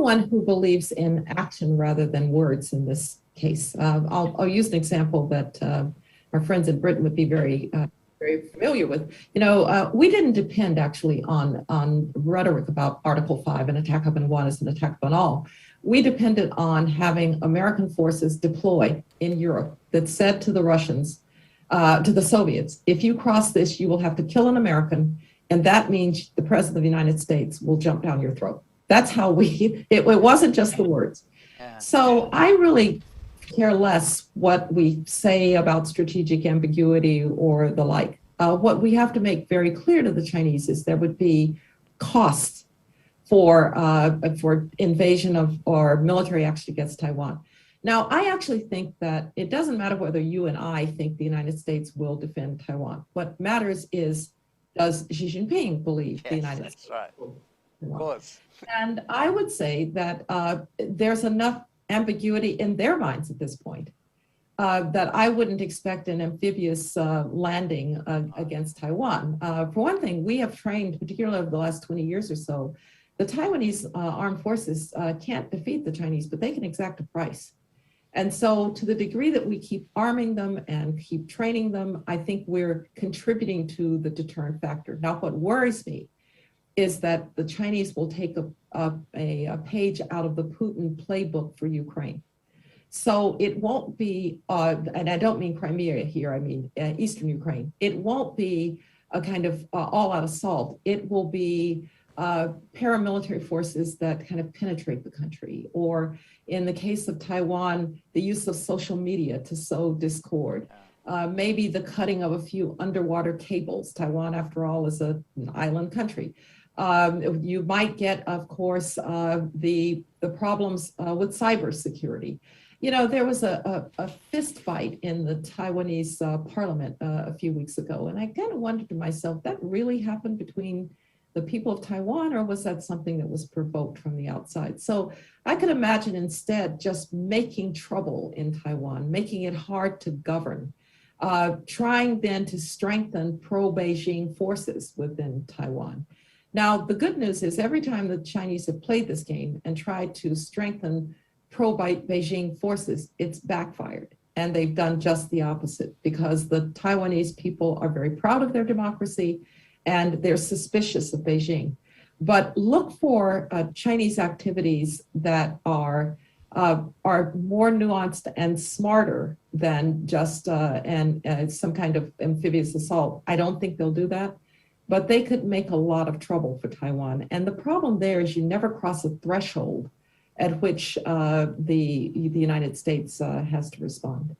one who believes in action rather than words in this case. I'll use an example that our friends in Britain would be very familiar with. We didn't depend actually on rhetoric about Article 5, an attack upon one is an attack upon all. We depended on having American forces deploy in Europe that said to the Russians, to the Soviets, if you cross this, you will have to kill an American, and that means the President of the United States will jump down your throat. That's how it wasn't just the words. So I really care less what we say about strategic ambiguity or the like. What we have to make very clear to the Chinese is there would be costs for invasion of or military action against Taiwan. Now, I actually think that it doesn't matter whether you and I think the United States will defend Taiwan. What matters is, does Xi Jinping believe the United States will defend Taiwan? Of course. And I would say that there's enough ambiguity in their minds at this point that I wouldn't expect an amphibious landing against Taiwan. For one thing, we have trained, particularly over the last 20 years or so, the Taiwanese armed forces can't defeat the Chinese, but they can exact a price. And so to the degree that we keep arming them and keep training them, I think we're contributing to the deterrent factor. Now, what worries me is that the Chinese will take a page out of the Putin playbook for Ukraine. So it won't be, and I don't mean Crimea here, I mean Eastern Ukraine. It won't be a kind of all-out assault. It will be paramilitary forces that kind of penetrate the country, or in the case of Taiwan, the use of social media to sow discord. Maybe the cutting of a few underwater cables. Taiwan, after all, is an island country. You might get, of course, the problems with cybersecurity. There was a fist fight in the Taiwanese parliament a few weeks ago, and I kind of wondered to myself, that really happened between the people of Taiwan, or was that something that was provoked from the outside? So I could imagine instead just making trouble in Taiwan, making it hard to govern, trying then to strengthen pro-Beijing forces within Taiwan. Now, the good news is every time the Chinese have played this game and tried to strengthen pro-Beijing forces, it's backfired. And they've done just the opposite, because the Taiwanese people are very proud of their democracy and they're suspicious of Beijing. But look for Chinese activities that are more nuanced and smarter than just some kind of amphibious assault. I don't think they'll do that, but they could make a lot of trouble for Taiwan. And the problem there is you never cross a threshold at which the United States has to respond.